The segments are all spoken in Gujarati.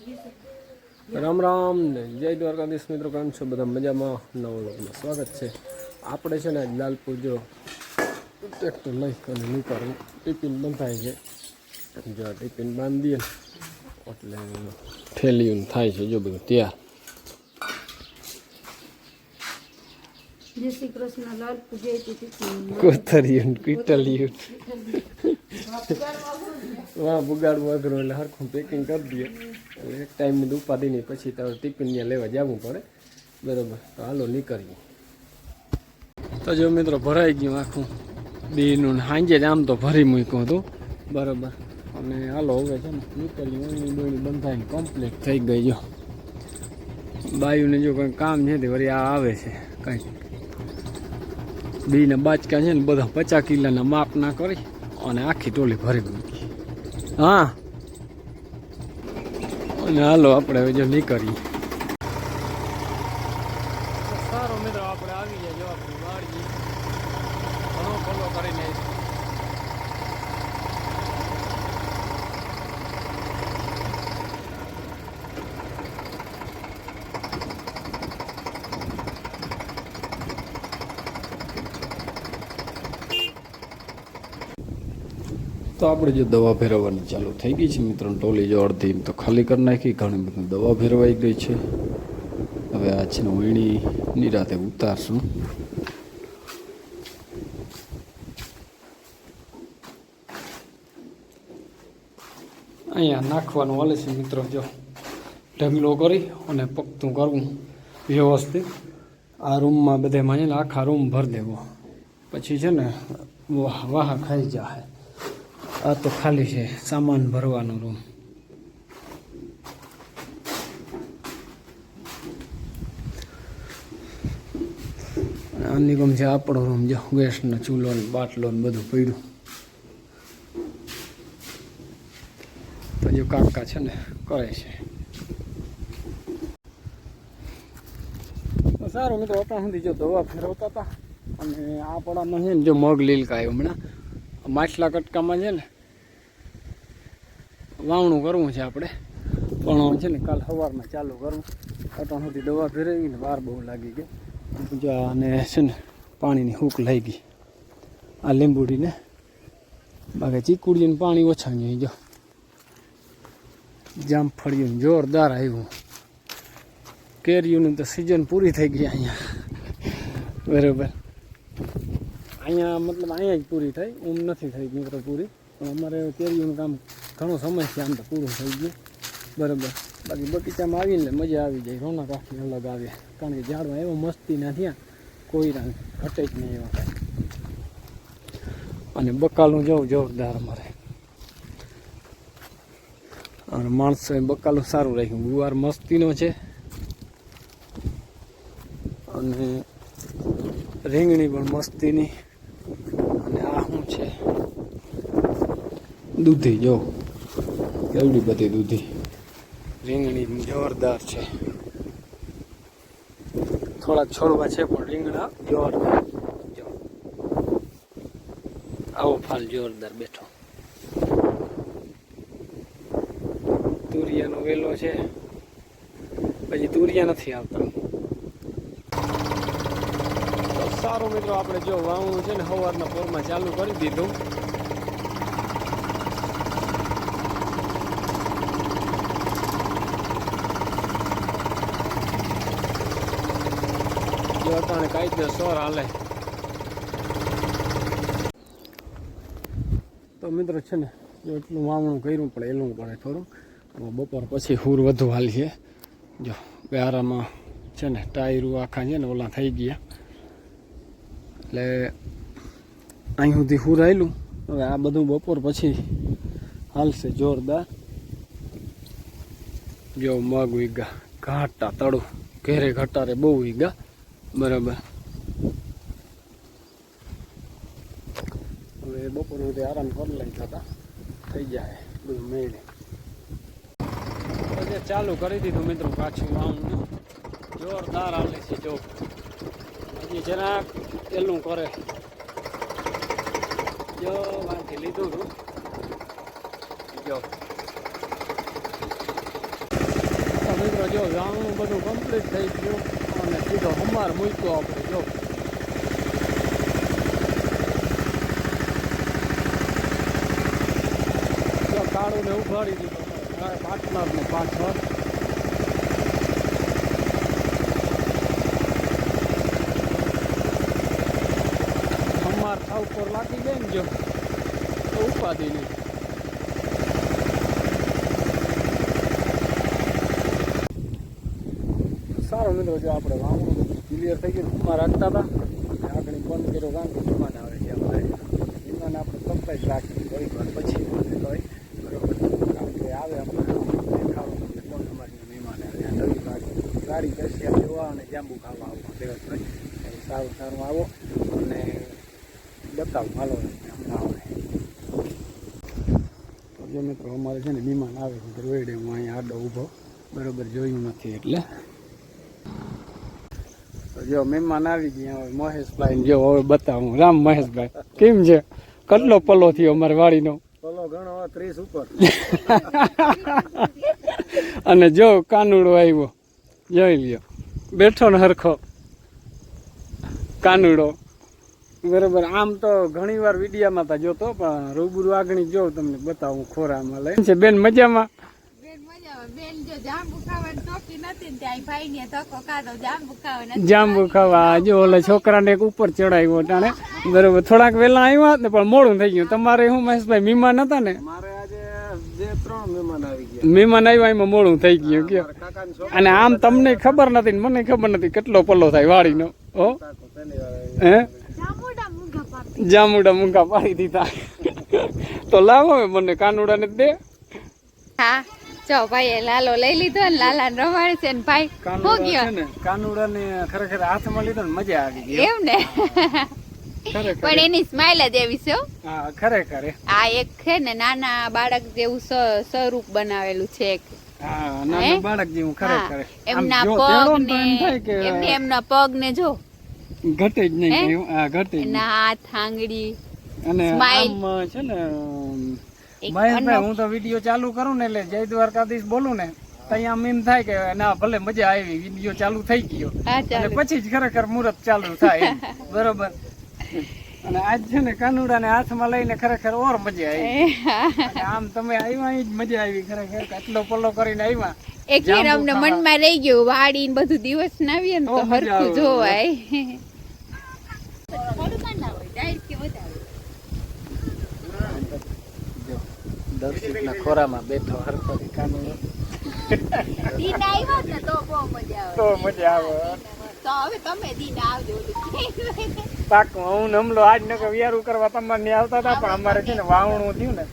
રામ રામ ને જય દ્વારકાધીશ મિત્રો, કેમ છો બધા? મજામાં? નવો લોકમાં સ્વાગત છે. આપણે છે ને લાલપુર જો ટ્રેક્ટર લઈ અને નીકળવું, ટિફિન બંધાય છે. જો ટિફિન બાંધીએ એટલે થેલીયું થાય છે. જો બધું તૈયાર. જય શ્રી કૃષ્ણ. લાલપુર જય કોતરિયું કીટલિયું વાહ બુગાડવું અઘરું એટલે હરખું પેકિંગ કરી દઈએ એટલે એક ટાઈમની ઉપાધિ નહીં. પછી તો ટિફિન ત્યાં લેવા જવું પડે. બરાબર, તો હાલો નીકળીએ. તો જો મિત્રો ભરાઈ ગયું આખું બીનું. સાંજે જ આમ તો ભરી મૂક્યું હતું. બરાબર, અને હાલો હવે છે ને નીકળ્યું. એની ડોળી બંધાઈને કમ્પ્લીટ થઈ ગઈ. જો બાયુને જો કંઈ કામ છે તે વળી આ આવે છે. કંઈક બીના બાચકા છે ને બધા 50 કિલોના માપ ના કરી અને આખી ટોલી ભરી મૂકી. હા, અને હાલો આપણે હવે જો નીકળીએ. સારો મિત્રો, આપણે આવી ગયા. જો આપણી વાડી ઘણો ફોલો કરીને તો આપણે જો દવા ફેરવવાની ચાલુ થઈ ગઈ છે મિત્રો. ટોલી જો અડધી તો ખાલી કરી નાખી, ઘણી બધી દવા ફેરવાઈ ગઈ છે. હવે આ છે ને વીણી નિરાતે ઉતારશું. અહીંયા નાખવાનું હાલે છે મિત્રો. જો ઢગલો કરી અને પગતું કરવું વ્યવસ્થિત. આ રૂમમાં બધામાં છે ને આખા રૂમ ભરી દેવો, પછી છે ને વાહ ખાઈ જાય. આ તો ખાલી છે સામાન ભરવાનો રૂમ. આની ગમ છે આપણો રૂમ. જો ગેસનો ચૂલો ને બાટલો ને બધું પડ્યું. તો જો કાકા છે ને કરે છે. તો સારું મિત્રો, અત્યાર સુધી જો દવા ફેરવતા હતા. અને આ પડામાં છે ને જો મગ લીલકા હમણાં માછલા કટકામાં છે ને વાવણું કરવું છે આપણે. પણ છે ને કાલ સવારમાં ચાલુ કરવું. અત્યાર સુધી દવા ફેરવીને વાર બહુ લાગી ગઈ. જો આને છે ને પાણીની હૂક લઈ ગઈ આ લીંબુડીને. બાકી ચીકુડીને પાણી ઓછા જોઈએ. જો જામફળિયું જોરદાર આવ્યું. કેરીઓની તો સિઝન પૂરી થઈ ગઈ અહીંયા. બરાબર, અહીંયા મતલબ અહીંયા જ પૂરી થઈ, નથી થઈ મિત્રો પૂરી. પણ અમારે કેરીઓનું કામ ઘણો સમય છે આમ તો પૂરું થઈ ગયું. બરાબર, બાકી બગીચામાં આવીને મજા આવી જાય. રોનક આખી અલગ આવે. કારણ કે ઝાડમાં એવો મસ્તી ના થયા, કોઈ ના ઘટે જ નહીં એવા કાંઈ. અને બકાલું જવું જોરદાર અમારે. અને માણસો બકાલું સારું રાખ્યું. ગુવાર મસ્તીનો છે. અને રીંગણી પણ મસ્તીની. અને આ શું છે? દૂધી. જો એવડી બધી દૂધી. રીંગણી જોરદાર છે. થોડાક છોડવા છે પણ રીંગણા જોરદાર. જો આવો ફાલ જોરદાર બેઠો. તુરિયાનો વેલો છે. પછી તુરિયા નથી આવતા. તો સારું મિત્રો, આપણે જો વાવણું છે ને સવારના પોરમાં ચાલુ કરી દીધું. જો અટાણે કાયદેસર હાલે. તો મિત્રો છે ને જો એટલું વાવણું કર્યું પણ એલું પડે થોડું. બપોર પછી હુર વધુ હાલી છે. જો ગારામાં છે ને ટાયરું આખા છે ને ઓલા થઈ ગયા. એટલે અહીં સુધી હુર આવેલું. હવે આ બધું બપોર પછી હાલશે જોરદાર. જો મગ વીગા ઘાટા તળું ઘેરે ઘટારે બહુ વીગા. બરાબર, હવે બપોર સુધી આરામ કરી લઈ થતા થઈ જાય બધું મેળે. ચાલુ કરી દીધું મિત્રો પાછું વાવણું. જોરદાર હાલે છે. જો હજી જરાક એલું કરે. જો વાંથી લીધું હતું. જો જો જાણવું બધું કમ્પ્લીટ થઈ ગયું અને સીધો હમાર મૂક્યો આપણે જો કાળું ને ઉઘાડી દીધો પાટનર ને પાછળ હમાર થાવ પર લાગી જાય ને જો તો ઉપાધિ નહીં. સારો મિત્રો જો આપણે વાવણું ક્લિયર થઈ ગયું હમાર રાખતા હતા આગળ બંધ કર્યો કારણ કે મહેમાન આવે છે અમારે મહેમાન આપણે સરપ્રાઈઝ રાખી કોઈ વાર પછી મને કોઈ બરોબર કારણ કે આવે આપણે દેખાડો તમને કોણ અમારી મહેમાન આવે નવી ગાડી બેસી જોવા અને જાંબુ ખાવા આવો દેવસભાઈ સારું સારું આવો અને બતાવું હાલો હમણાં આવે તો જો મિત્રો અમારે છે ને મહેમાન આવે છે રોયડે હું અહીંયા આડો ઊભો બરોબર જોયું નથી એટલે જો મહેમાન આવી ગયા હવે મહેશભાઈ જો હવે બતાવું રામ મહેશભાઈ કેમ છે કેટલો પલ્લો થયો અમારે વાડીનો પલ્લો ઘણો 30 ઉપર અને જો કાનુડો આવ્યો જોઈ લ્યો બેઠો ને હરખો કાનુડો બરોબર. આમ તો ઘણી વાર વિડીયામાં તો જોતો પણ રૂબરૂ આગળ જો તમને બતાવું ખોરામાં લઈ છે. બેન મજામાં? જાંબુ ખાવા જો ઓલા છોકરાને એક ઉપર ચડાવ્યો ટાણે બરોબર. થોડાક વેલા આવ્યા ને પણ મોડું થઈ ગયું. તમારે શું મહેશભાઈ મહેમાન હતા ને? મારે આજે જે 3 મહેમાન આવી ગયા. મહેમાન આવ્યા એમાં મોડું થઈ ગયું કયો. અને આમ તમને ખબર નથી મને ખબર નથી કેટલો પલ્લો થાય વાડીનો. હો હે જામુડા મૂંગા પાડી દીધા તો લાવો મને કાનુડા ને દે. હા જો ભાઈ લાલો લઈ લીધો ને લાલા ને રમાડે છે ને ભાઈ હું ગયો ને કાનુડા ને ખરેખર હાથમાં લીધો ને મજા આવી ગઈ એમ ને પણ એની સ્માઈલ જ એવી છે. હા ખરેખર આ એક છે ને નાના બાળક જેવું સ્વરૂપ બનાવેલું છે એક. હા નાના બાળક જેવું ખરેખર. એમના પગ ને એમના પગ ને જો ઘટે જ નહીં. હા ઘટે એના હાથ આંગળી અને આમ છે ને મહેશભાઈ હું તો વિડીયો ચાલુ કરું ને એટલે જય દ્વારકાધીશ બોલું ને ત્યાં આમ એમ થાય કે ના ભલે મજા આવી વિડીયો ચાલુ થઈ ગયો અને પછી જ ખરેખર મુહૂર્ત ચાલુ થાય બરોબર. અને આજ છે ને કાનુડા ને હાથમાં લઈને ખરેખર ઓર મજા આવી. આમ તમે આવ્યા જ મજા આવી ખરેખર. આટલો પલ્લો કરીને આવ્યા એક અમને મનમાં રહી ગયું વાડી ને બધું દિવસ ના આવીએ ને તો હરખું જોવાય. દર્શકના ખોરામાં બેઠો હરખો કાનુડો દીન આવ્યો ને તો બહુ મજા આવે. તો મજા આવે તો હવે તમે દીન આવજો. પાકું હું હમલો આજ ન વિયારું કરવા તમારે નહીં આવતા હતા પણ અમારે છે ને વાવણું થયું ને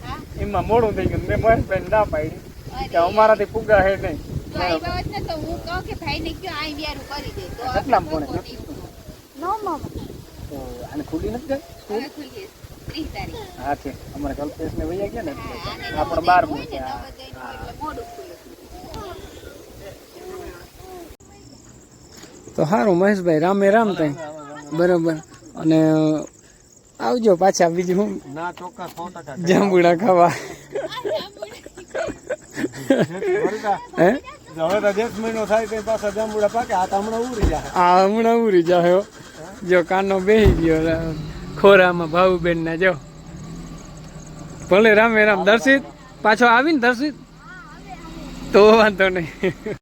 એમાં મોડું થઈ ગયું. મેં મહેશભાઈ ના પાડી કે અમારાથી પુગા હે નહીં. તો હું કહું કે ભાઈ ને કયો આ વિયારું કરી દે તો કેટલા પડે નો મામા તો આને ખુલ્લી નથી ગઈ હવે ખુલી 30 તારીખ. હા છે અમારે કલ્પેશ ને વૈયા ગયા ને આપણે 12 છે. મોડું ખુલે. તો સારું મહેશભાઈ રામે રામ તઈ બરોબર. અને આવજો પાછા બીજું હું ના ચોક્કસ 100% જાંબુડા ખાવા. હે હવે તો 10 મહિનો થાય કઈ પાછા જાંબુડા પાકે. આ તો હમણાં ઉરી જાય. આ હમણાં ઉરી જાય. જો કાનો બેહી ગયો ખોરામાં ભાવુબેન ના જો. ભલે રામે રામ. દર્શિત પાછો આવીને દર્શિત તો વાંધો નહીં.